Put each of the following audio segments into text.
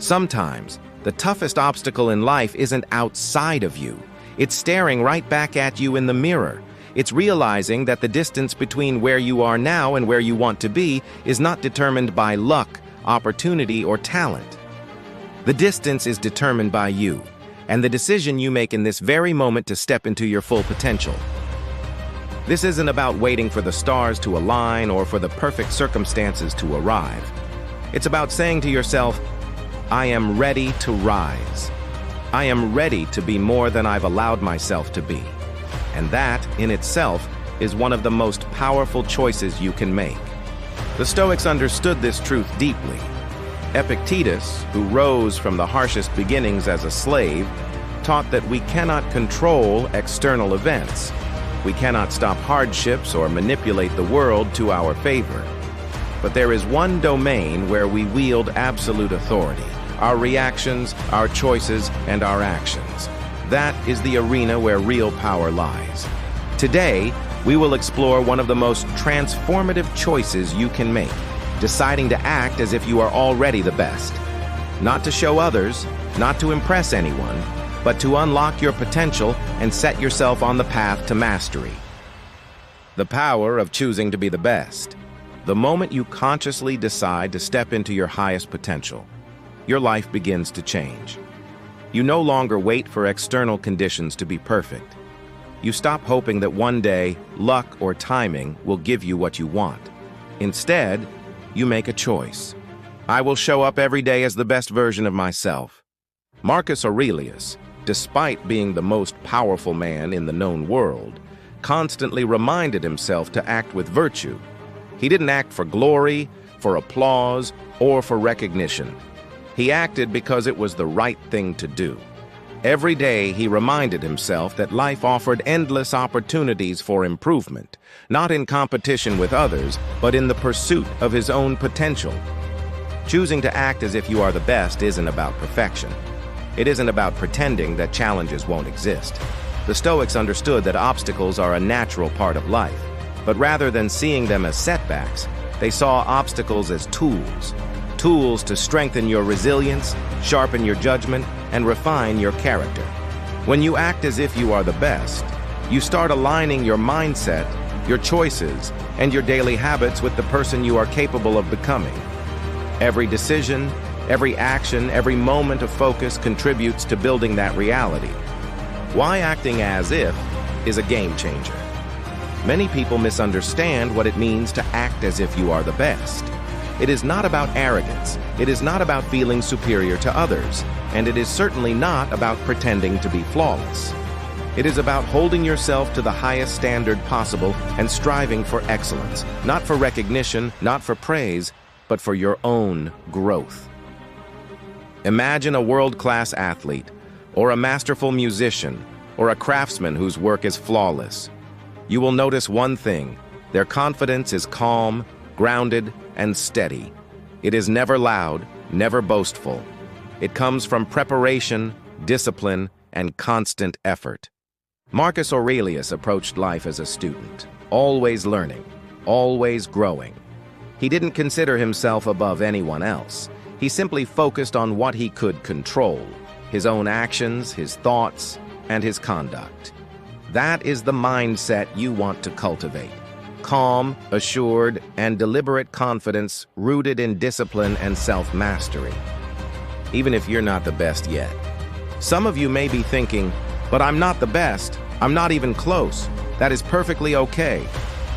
Sometimes, the toughest obstacle in life isn't outside of you. It's staring right back at you in the mirror. It's realizing that the distance between where you are now and where you want to be is not determined by luck, opportunity, or talent. The distance is determined by you, and the decision you make in this very moment to step into your full potential. This isn't about waiting for the stars to align or for the perfect circumstances to arrive. It's about saying to yourself, I am ready to rise. I am ready to be more than I've allowed myself to be. And that, in itself, is one of the most powerful choices you can make. The Stoics understood this truth deeply. Epictetus, who rose from the harshest beginnings as a slave, taught that we cannot control external events. We cannot stop hardships or manipulate the world to our favor. But there is one domain where we wield absolute authority: our reactions, our choices, and our actions. That is the arena where real power lies. Today, we will explore one of the most transformative choices you can make: deciding to act as if you are already the best. Not to show others, not to impress anyone, but to unlock your potential and set yourself on the path to mastery. The power of choosing to be the best. The moment you consciously decide to step into your highest potential, your life begins to change. You no longer wait for external conditions to be perfect. You stop hoping that one day, luck or timing will give you what you want. Instead, you make a choice. I will show up every day as the best version of myself. Marcus Aurelius, despite being the most powerful man in the known world, constantly reminded himself to act with virtue. He didn't act for glory, for applause, or for recognition. He acted because it was the right thing to do. Every day he reminded himself that life offered endless opportunities for improvement, not in competition with others, but in the pursuit of his own potential. Choosing to act as if you are the best isn't about perfection. It isn't about pretending that challenges won't exist. The Stoics understood that obstacles are a natural part of life, but rather than seeing them as setbacks, they saw obstacles as tools to strengthen your resilience, sharpen your judgment, and refine your character. When you act as if you are the best, you start aligning your mindset, your choices, and your daily habits with the person you are capable of becoming. Every decision, every action, every moment of focus contributes to building that reality. Why acting as if is a game changer. Many people misunderstand what it means to act as if you are the best. It is not about arrogance. It is not about feeling superior to others. And it is certainly not about pretending to be flawless. It is about holding yourself to the highest standard possible and striving for excellence, not for recognition, not for praise, but for your own growth. Imagine a world-class athlete, or a masterful musician, or a craftsman whose work is flawless. You will notice one thing: their confidence is calm, grounded, and steady. It is never loud, never boastful. It comes from preparation, discipline, and constant effort. Marcus Aurelius approached life as a student, always learning, always growing. He didn't consider himself above anyone else. He simply focused on what he could control: his own actions, his thoughts, and his conduct. That is the mindset you want to cultivate. Calm, assured, and deliberate confidence rooted in discipline and self-mastery. Even if you're not the best yet. Some of you may be thinking, but I'm not the best. I'm not even close. That is perfectly okay.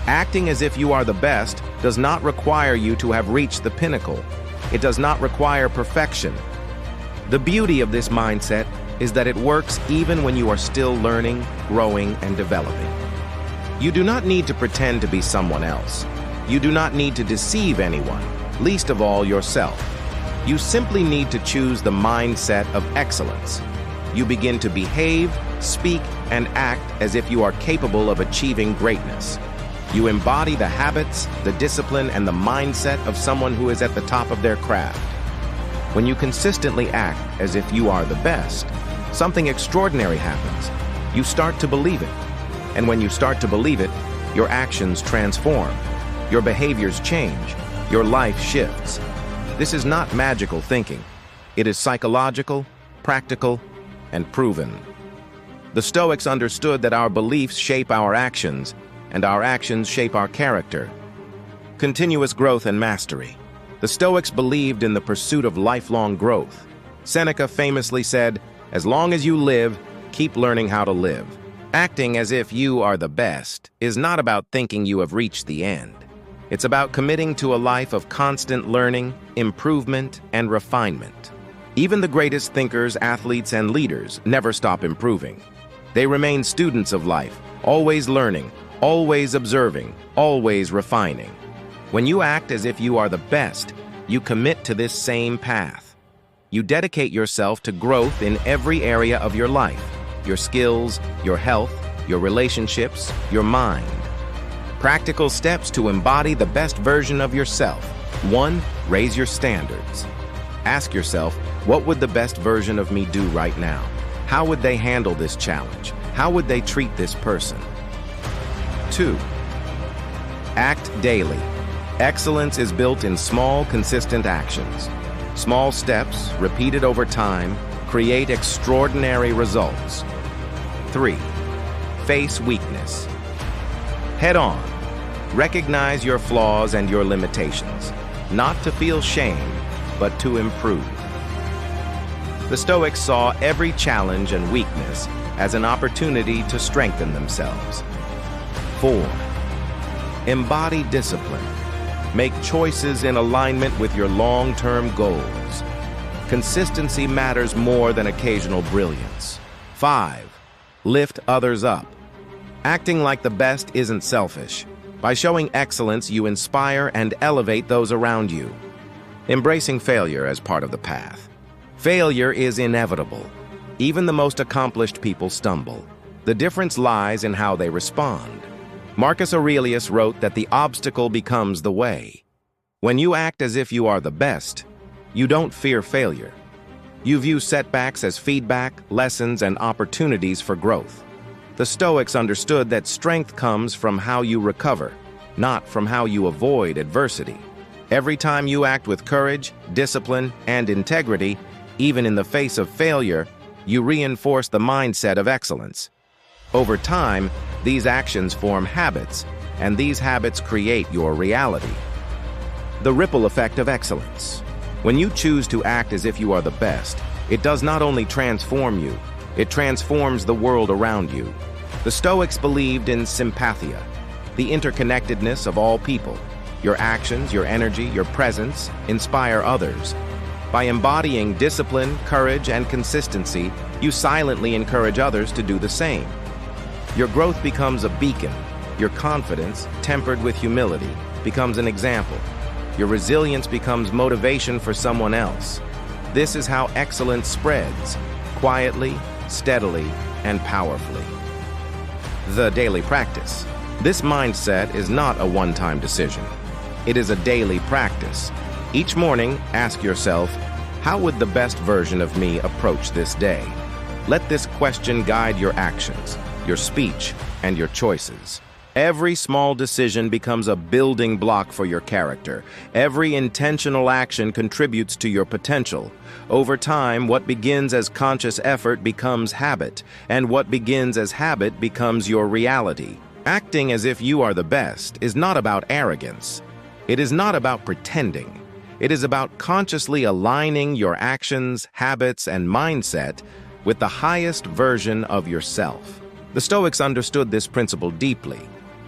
Acting as if you are the best does not require you to have reached the pinnacle. It does not require perfection. The beauty of this mindset is that it works even when you are still learning, growing, and developing. You do not need to pretend to be someone else. You do not need to deceive anyone, least of all yourself. You simply need to choose the mindset of excellence. You begin to behave, speak, and act as if you are capable of achieving greatness. You embody the habits, the discipline, and the mindset of someone who is at the top of their craft. When you consistently act as if you are the best, something extraordinary happens. You start to believe it. And when you start to believe it, your actions transform. Your behaviors change. Your life shifts. This is not magical thinking. It is psychological, practical, and proven. The Stoics understood that our beliefs shape our actions, and our actions shape our character. Continuous growth and mastery. The Stoics believed in the pursuit of lifelong growth. Seneca famously said, "As long as you live, keep learning how to live." Acting as if you are the best is not about thinking you have reached the end. It's about committing to a life of constant learning, improvement, and refinement. Even the greatest thinkers, athletes, and leaders never stop improving. They remain students of life, always learning, always observing, always refining. When you act as if you are the best, you commit to this same path. You dedicate yourself to growth in every area of your life: your skills, your health, your relationships, your mind. Practical steps to embody the best version of yourself. 1. Raise your standards. Ask yourself, what would the best version of me do right now? How would they handle this challenge? How would they treat this person? 2. Act daily. Excellence is built in small, consistent actions. Small steps, repeated over time, create extraordinary results. 3. Face weakness. Head on. Recognize your flaws and your limitations, not to feel shame, but to improve. The Stoics saw every challenge and weakness as an opportunity to strengthen themselves. 4. Embody discipline. Make choices in alignment with your long-term goals. Consistency matters more than occasional brilliance. 5. Lift others up. Acting like the best isn't selfish. By showing excellence, you inspire and elevate those around you. Embracing failure as part of the path. Failure is inevitable. Even the most accomplished people stumble. The difference lies in how they respond. Marcus Aurelius wrote that the obstacle becomes the way. When you act as if you are the best, you don't fear failure. You view setbacks as feedback, lessons, and opportunities for growth. The Stoics understood that strength comes from how you recover, not from how you avoid adversity. Every time you act with courage, discipline, and integrity, even in the face of failure, you reinforce the mindset of excellence. Over time, these actions form habits, and these habits create your reality. The ripple effect of excellence. When you choose to act as if you are the best, it does not only transform you, it transforms the world around you. The Stoics believed in sympathia, the interconnectedness of all people. Your actions, your energy, your presence inspire others. By embodying discipline, courage, and consistency, you silently encourage others to do the same. Your growth becomes a beacon. Your confidence, tempered with humility, becomes an example. Your resilience becomes motivation for someone else. This is how excellence spreads, quietly, steadily, and powerfully. The daily practice. This mindset is not a one-time decision. It is a daily practice. Each morning, ask yourself, how would the best version of me approach this day? Let this question guide your actions, your speech, and your choices. Every small decision becomes a building block for your character. Every intentional action contributes to your potential. Over time, what begins as conscious effort becomes habit, and what begins as habit becomes your reality. Acting as if you are the best is not about arrogance. It is not about pretending. It is about consciously aligning your actions, habits, and mindset with the highest version of yourself. The Stoics understood this principle deeply.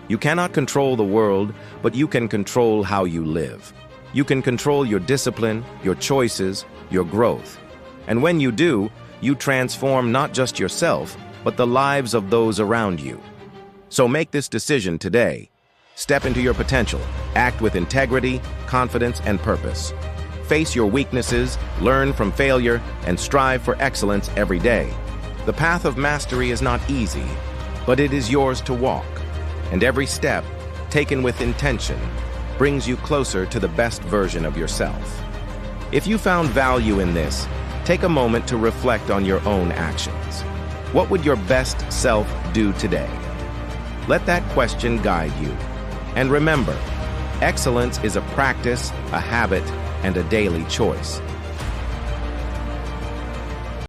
You cannot control the world, but you can control how you live. You can control your discipline, your choices, your growth. And when you do, you transform not just yourself, but the lives of those around you. So make this decision today. Step into your potential. Act with integrity, confidence, and purpose. Face your weaknesses, learn from failure, and strive for excellence every day. The path of mastery is not easy, but it is yours to walk. And every step, taken with intention, brings you closer to the best version of yourself. If you found value in this, take a moment to reflect on your own actions. What would your best self do today? Let that question guide you. And remember, excellence is a practice, a habit, and a daily choice.